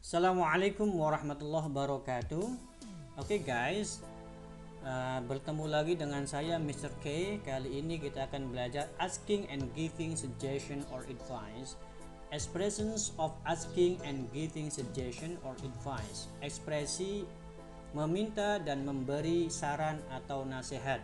Assalamualaikum warahmatullahi wabarakatuh. Oke guys, bertemu lagi dengan saya Mr. K. Kali ini kita akan belajar asking and giving suggestion or advice. Expressions of asking and giving suggestion or advice. Ekspresi meminta dan memberi saran atau nasihat.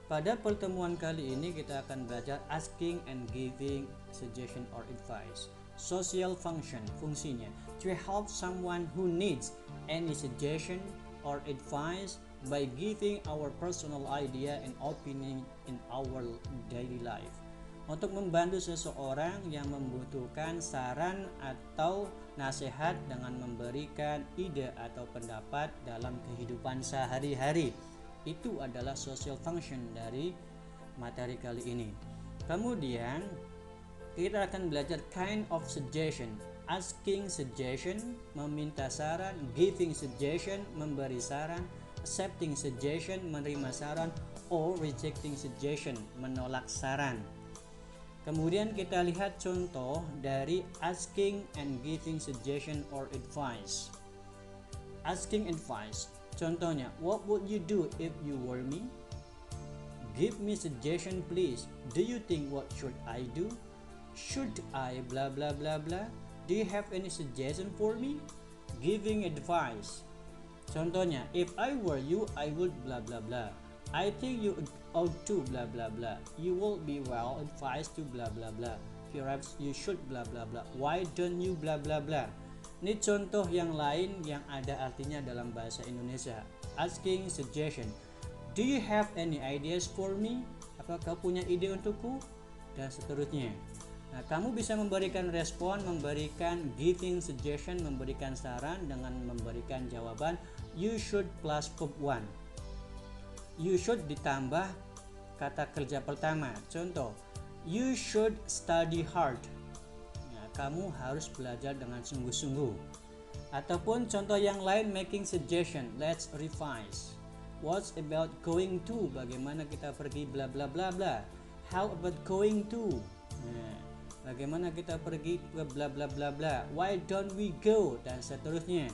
Pada pertemuan kali ini kita akan belajar asking and giving suggestion or advice. Social function, fungsinya to help someone who needs any suggestion or advice by giving our personal idea and opinion in our daily life. Untuk membantu seseorang yang membutuhkan saran atau nasihat dengan memberikan ide atau pendapat dalam kehidupan sehari-hari. Itu adalah social function dari materi kali ini. Kemudian kita akan belajar kind of suggestion. Asking suggestion, meminta saran. Giving suggestion, memberi saran. Accepting suggestion, menerima saran. Or rejecting suggestion, menolak saran. Kemudian kita lihat contoh dari asking and giving suggestion or advice. Asking advice, contohnya, what would you do if you were me? Give me suggestion please. Do you think what should I do? Should I blah blah blah blah? Do you have any suggestion for me? Giving advice. Contohnya, if I were you, I would blah blah blah. I think you ought to blah blah blah. You will be well advised to blah blah blah. Perhaps you should blah blah blah. Why don't you blah blah blah? Ini contoh yang lain yang ada artinya dalam bahasa Indonesia. Asking suggestion. Do you have any ideas for me? Apakah punya ide untukku? Dan seterusnya. Nah, kamu bisa memberikan respon, memberikan giving suggestion, memberikan saran dengan memberikan jawaban you should plus verb 1. You should ditambah kata kerja pertama. Contoh, you should study hard. Nah, kamu harus belajar dengan sungguh-sungguh. Ataupun contoh yang lain, making suggestion. Let's revise. What's about going to? Bagaimana kita pergi bla bla bla bla. How about going to? Nah, bagaimana kita pergi ke bla bla bla bla. Why don't we go? Dan seterusnya.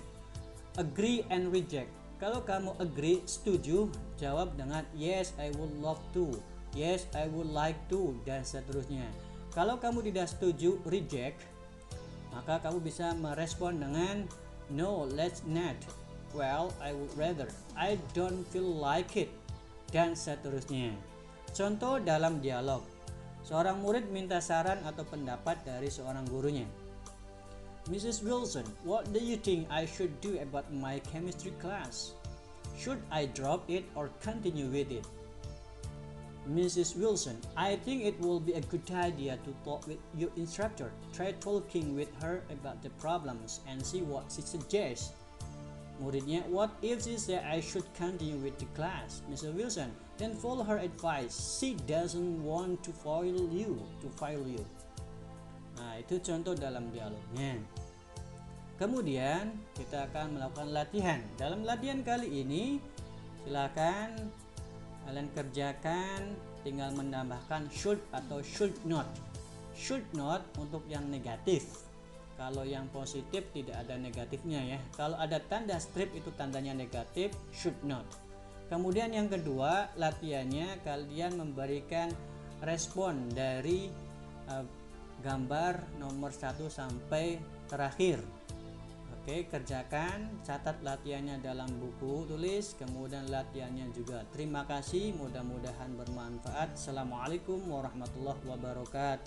Agree and reject. Kalau kamu agree, setuju, jawab dengan yes, I would love to. Yes, I would like to. Dan seterusnya. Kalau kamu tidak setuju, reject, maka kamu bisa merespon dengan no, let's not. Well, I would rather. I don't feel like it. Dan seterusnya. Contoh dalam dialog. Seorang murid minta saran atau pendapat dari seorang gurunya. Mrs. Wilson, what do you think I should do about my chemistry class? Should I drop it or continue with it? Mrs. Wilson, I think it will be a good idea to talk with your instructor. Try talking with her about the problems and see what she suggests. Muridnya, what if she said I should continue with the class? Mrs. Wilson, then follow her advice. She doesn't want to fail you. Nah, itu contoh dalam dialognya. Kemudian kita akan melakukan latihan. Dalam latihan kali ini, silakan kalian kerjakan, tinggal menambahkan should atau should not. Should not untuk yang negatif. Kalau yang positif tidak ada negatifnya ya. Kalau ada tanda strip itu tandanya negatif, should not. Kemudian yang kedua, latihannya kalian memberikan respon dari gambar nomor 1 sampai terakhir. Oke, kerjakan, catat latihannya dalam buku tulis, kemudian latihannya juga. Terima kasih, mudah-mudahan bermanfaat. Assalamualaikum warahmatullahi wabarakatuh.